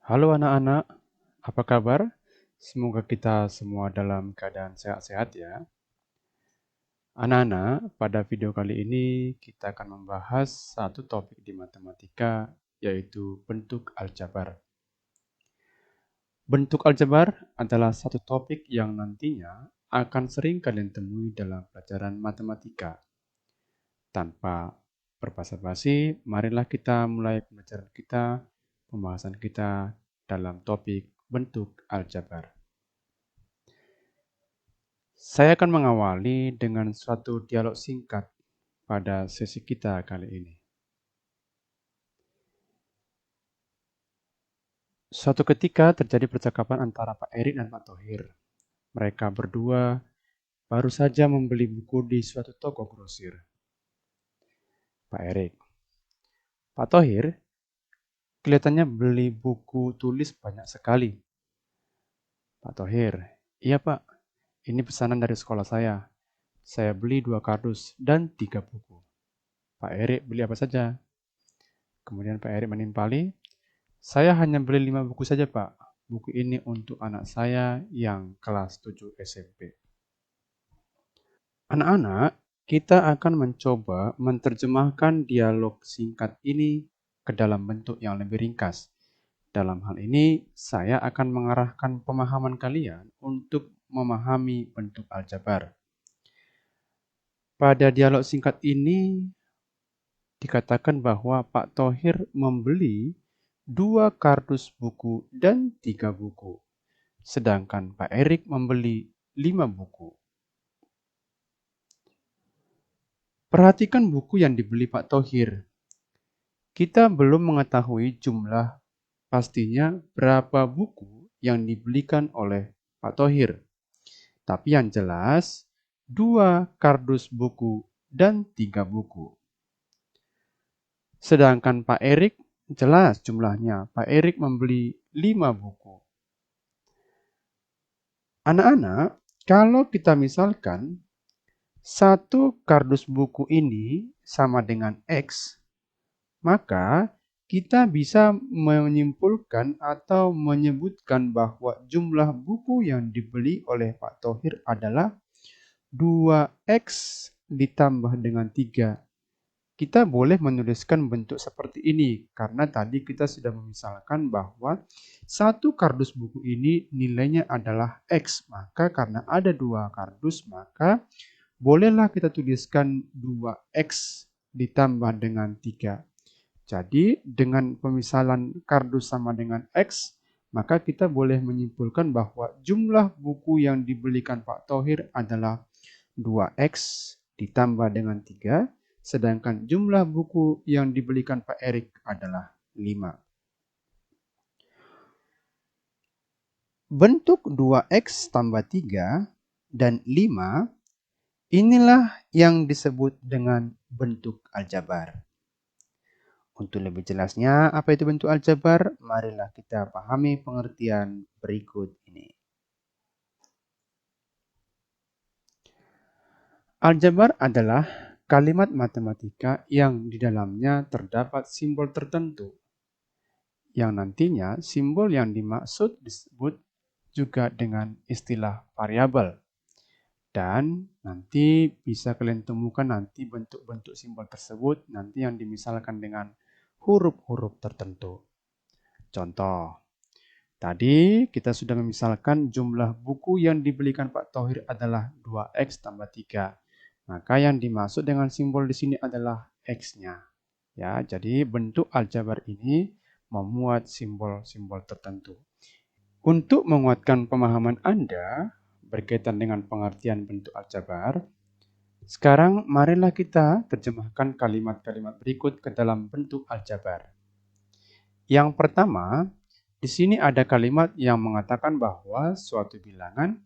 Halo anak-anak, apa kabar? Semoga kita semua dalam keadaan sehat-sehat ya. Anak-anak, pada video kali ini kita akan membahas satu topik di matematika, yaitu bentuk aljabar. Bentuk aljabar adalah satu topik yang nantinya akan sering kalian temui dalam pelajaran matematika. Tanpa berbasa-basi, marilah kita mulai pembahasan kita dalam topik bentuk aljabar. Saya akan mengawali dengan suatu dialog singkat pada sesi kita kali ini. Suatu ketika terjadi percakapan antara Pak Erik dan Pak Thohir. Mereka berdua baru saja membeli buku di suatu toko grosir. Pak Erik, Pak Thohir, kelihatannya beli buku tulis banyak sekali. Pak Thohir, iya Pak, ini pesanan dari sekolah saya. Saya beli 2 kardus dan 3 buku. Pak Erik beli apa saja? Kemudian Pak Erik menimpali, saya hanya beli 5 buku saja, Pak. Buku ini untuk anak saya yang kelas 7 SMP. Anak-anak, kita akan mencoba menerjemahkan dialog singkat ini ke dalam bentuk yang lebih ringkas. Dalam hal ini, saya akan mengarahkan pemahaman kalian untuk memahami bentuk aljabar. Pada dialog singkat ini, dikatakan bahwa Pak Thohir membeli 2 kardus buku dan 3 buku. Sedangkan Pak Erik membeli 5 buku. Perhatikan buku yang dibeli Pak Thohir. Kita belum mengetahui jumlah pastinya berapa buku yang dibelikan oleh Pak Thohir. Tapi yang jelas 2 kardus buku dan 3 buku. Sedangkan Pak Erik jelas jumlahnya. Pak Erik membeli 5 buku. Anak-anak, kalau kita misalkan satu kardus buku ini sama dengan X, maka kita bisa menyimpulkan atau menyebutkan bahwa jumlah buku yang dibeli oleh Pak Thohir adalah 2X ditambah dengan 3. Kita boleh menuliskan bentuk seperti ini karena tadi kita sudah memisalkan bahwa satu kardus buku ini nilainya adalah X. Maka karena ada 2 kardus, maka bolehlah kita tuliskan 2X ditambah dengan 3. Jadi dengan pemisalan kardus sama dengan X, maka kita boleh menyimpulkan bahwa jumlah buku yang dibelikan Pak Thohir adalah 2X ditambah dengan 3, sedangkan jumlah buku yang dibelikan Pak Erik adalah 5. Bentuk 2X tambah 3 dan 5 inilah yang disebut dengan bentuk aljabar. Untuk lebih jelasnya apa itu bentuk aljabar, marilah kita pahami pengertian berikut ini. Aljabar adalah kalimat matematika yang di dalamnya terdapat simbol tertentu, yang nantinya simbol yang dimaksud disebut juga dengan istilah variabel. Dan nanti bisa kalian temukan nanti bentuk-bentuk simbol tersebut nanti yang dimisalkan dengan huruf-huruf tertentu. Contoh, tadi kita sudah memisalkan jumlah buku yang dibelikan Pak Thohir adalah 2X tambah 3. Maka yang dimaksud dengan simbol di sini adalah X-nya. Ya, jadi bentuk aljabar ini memuat simbol-simbol tertentu. Untuk menguatkan pemahaman Anda berkaitan dengan pengertian bentuk aljabar, sekarang marilah kita terjemahkan kalimat-kalimat berikut ke dalam bentuk aljabar. Yang pertama, di sini ada kalimat yang mengatakan bahwa suatu bilangan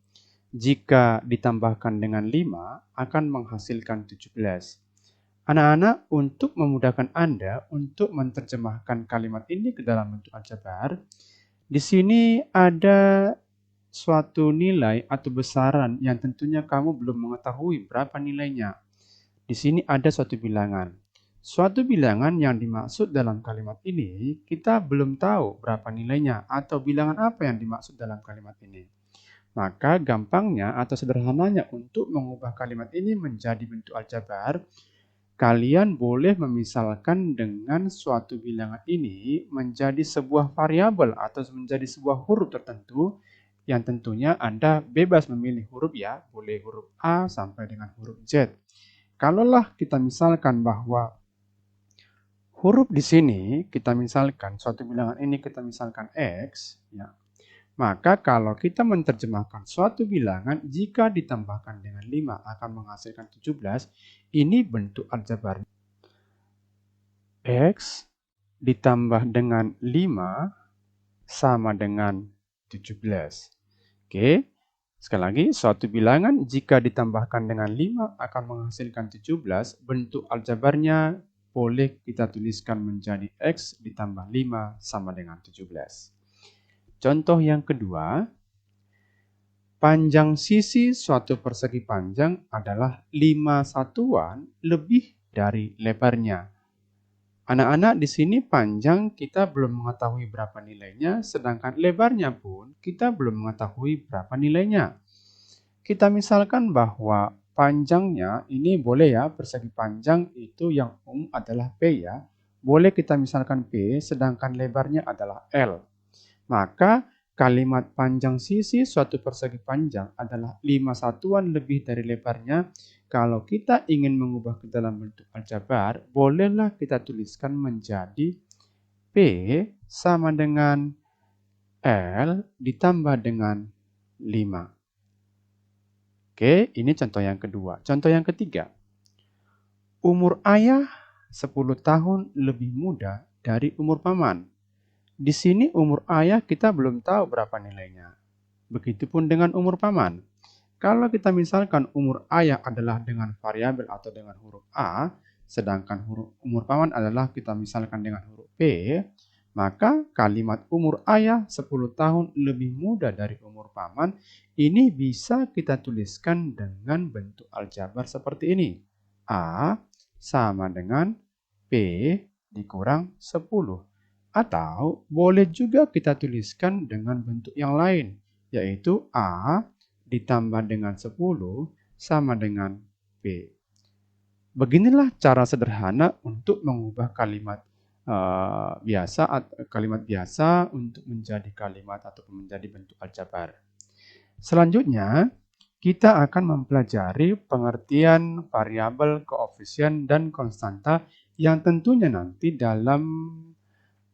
jika ditambahkan dengan 5 akan menghasilkan 17. Anak-anak, untuk memudahkan Anda untuk menerjemahkan kalimat ini ke dalam bentuk aljabar, di sini ada suatu nilai atau besaran yang tentunya kamu belum mengetahui berapa nilainya. Di sini ada suatu bilangan. Suatu bilangan yang dimaksud dalam kalimat ini, kita belum tahu berapa nilainya atau bilangan apa yang dimaksud dalam kalimat ini. Maka gampangnya atau sederhananya untuk mengubah kalimat ini menjadi bentuk aljabar, kalian boleh memisalkan dengan suatu bilangan ini menjadi sebuah variabel atau menjadi sebuah huruf tertentu yang tentunya Anda bebas memilih huruf ya, boleh huruf A sampai dengan huruf Z. Kalaulah kita misalkan bahwa huruf di sini kita misalkan suatu bilangan ini kita misalkan X, ya. Maka kalau kita menerjemahkan suatu bilangan jika ditambahkan dengan 5 akan menghasilkan 17, ini bentuk aljabar. X ditambah dengan 5 sama dengan 17. Oke, sekali lagi suatu bilangan jika ditambahkan dengan 5 akan menghasilkan 17, bentuk aljabarnya boleh kita tuliskan menjadi X ditambah 5 sama dengan 17. Contoh yang kedua, panjang sisi suatu persegi panjang adalah 5 satuan lebih dari lebarnya. Anak-anak di sini panjang kita belum mengetahui berapa nilainya, sedangkan lebarnya pun kita belum mengetahui berapa nilainya. Kita misalkan bahwa panjangnya ini boleh ya, persegi panjang itu yang umum adalah P ya. Boleh kita misalkan P, sedangkan lebarnya adalah L. Maka kalimat panjang sisi suatu persegi panjang adalah 5 satuan lebih dari lebarnya. Kalau kita ingin mengubah ke dalam bentuk aljabar, bolehlah kita tuliskan menjadi P sama dengan L ditambah dengan 5. Oke, ini contoh yang kedua. Contoh yang ketiga. Umur ayah 10 tahun lebih muda dari umur paman. Di sini umur ayah kita belum tahu berapa nilainya. Begitupun dengan umur paman. Kalau kita misalkan umur ayah adalah dengan variabel atau dengan huruf A, sedangkan umur paman adalah kita misalkan dengan huruf P, maka kalimat umur ayah 10 tahun lebih muda dari umur paman ini bisa kita tuliskan dengan bentuk aljabar seperti ini. A sama dengan P dikurang 10. Atau boleh juga kita tuliskan dengan bentuk yang lain, yaitu A ditambah dengan 10 sama dengan P. Beginilah cara sederhana untuk mengubah kalimat biasa untuk menjadi kalimat ataupun menjadi bentuk aljabar. Selanjutnya, kita akan mempelajari pengertian variabel, koefisien, dan konstanta yang tentunya nanti dalam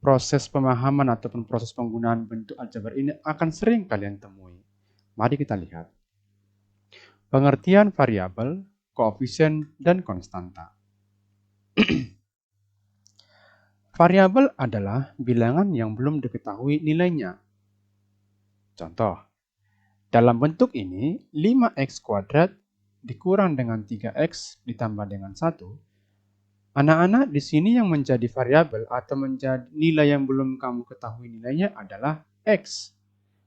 proses pemahaman ataupun proses penggunaan bentuk aljabar ini akan sering kalian temui. Mari kita lihat. Pengertian variabel, koefisien, dan konstanta. Variabel adalah bilangan yang belum diketahui nilainya. Contoh, dalam bentuk ini 5x kuadrat dikurang dengan 3x ditambah dengan 1. Anak-anak di sini yang menjadi variabel atau menjadi nilai yang belum kamu ketahui nilainya adalah X.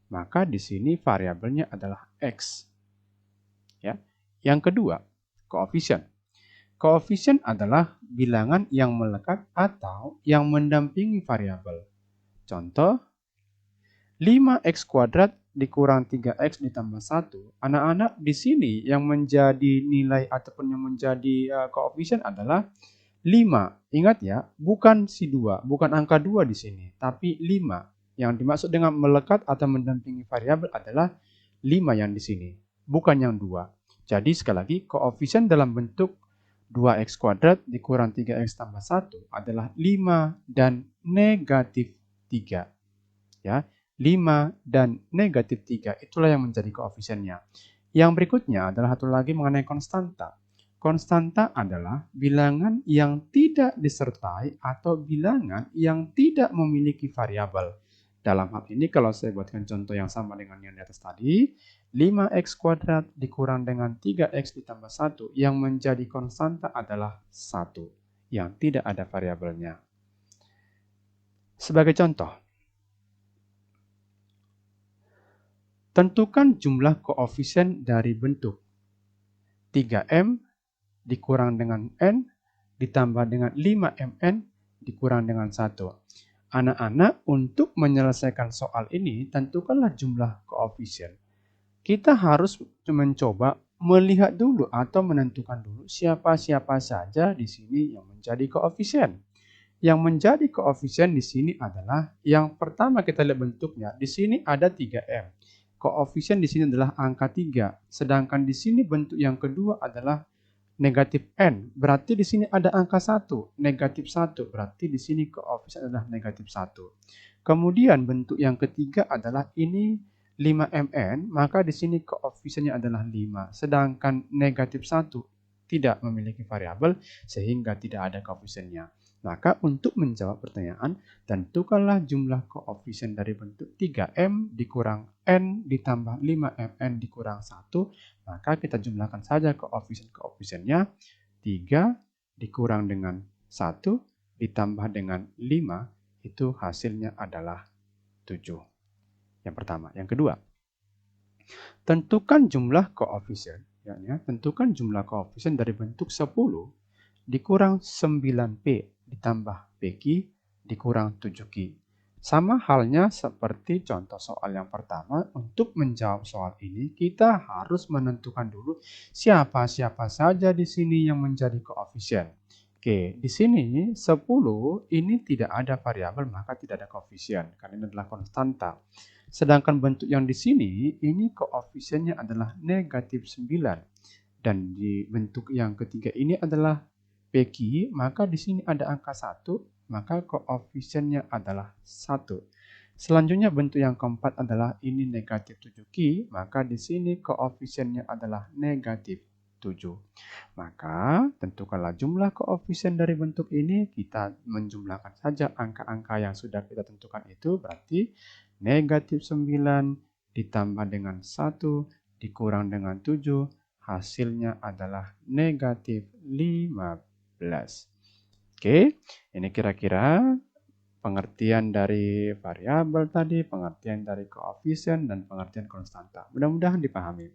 Maka di sini variabelnya adalah X. Ya. Yang kedua, koefisien. Koefisien adalah bilangan yang melekat atau yang mendampingi variabel. Contoh, 5x kuadrat dikurang 3x ditambah 1. Anak-anak di sini yang menjadi nilai ataupun yang menjadi koefisien adalah 5. Ingat ya, bukan si 2, bukan angka 2 di sini, tapi 5. Yang dimaksud dengan melekat atau mendampingi variabel adalah 5 yang di sini, bukan yang 2. Jadi sekali lagi, koefisien dalam bentuk 2x kuadrat dikurang 3x tambah 1 adalah 5 dan negatif 3. Ya, 5 dan negatif 3, itulah yang menjadi koefisiennya. Yang berikutnya adalah satu lagi mengenai konstanta. Konstanta adalah bilangan yang tidak disertai atau bilangan yang tidak memiliki variabel. Dalam hal ini kalau saya buatkan contoh yang sama dengan yang di atas tadi, 5x kuadrat dikurang dengan 3x ditambah 1 yang menjadi konstanta adalah 1 yang tidak ada variabelnya. Sebagai contoh, tentukan jumlah koefisien dari bentuk 3M dikurang dengan N ditambah dengan 5mn dikurang dengan 1. Anak-anak, untuk menyelesaikan soal ini, tentukanlah jumlah koefisien. Kita harus mencoba melihat dulu atau menentukan dulu siapa-siapa saja di sini yang menjadi koefisien. Yang menjadi koefisien di sini adalah yang pertama kita lihat bentuknya. Di sini ada 3M. Koefisien di sini adalah angka 3. Sedangkan di sini bentuk yang kedua adalah negatif N. Berarti di sini ada angka 1. Negatif 1. Berarti di sini koefisien adalah negatif 1. Kemudian bentuk yang ketiga adalah ini 5mn. Maka di sini koefisiennya adalah 5. Sedangkan negatif 1 tidak memiliki variabel sehingga tidak ada koefisiennya. Maka untuk menjawab pertanyaan, tentukanlah jumlah koefisien dari bentuk 3M dikurang N ditambah 5mn dikurang 1. Maka kita jumlahkan saja koefisien-koefisiennya. 3 dikurang dengan 1 ditambah dengan 5, itu hasilnya adalah 7. Yang pertama. Yang kedua, tentukan jumlah koefisien. Tentukan jumlah koefisien dari bentuk 10 dikurang 9P ditambah PQ dikurang 7Q. Sama halnya seperti contoh soal yang pertama, untuk menjawab soal ini kita harus menentukan dulu siapa-siapa saja di sini yang menjadi koefisien. Oke, di sini 10 ini tidak ada variabel, maka tidak ada koefisien karena ini adalah konstanta. Sedangkan bentuk yang di sini ini koefisiennya adalah negatif 9 dan di bentuk yang ketiga ini adalah PQ, maka di sini ada angka 1, maka koefisiennya adalah 1. Selanjutnya bentuk yang keempat adalah ini negatif 7Q, maka di sini koefisiennya adalah negatif 7. Maka tentukanlah jumlah koefisien dari bentuk ini, kita menjumlahkan saja angka-angka yang sudah kita tentukan itu, berarti negatif 9 ditambah dengan 1 dikurang dengan 7, hasilnya adalah negatif 15. Oke, ini kira-kira pengertian dari variabel tadi, pengertian dari koefisien, dan pengertian konstanta. Mudah-mudahan dipahami.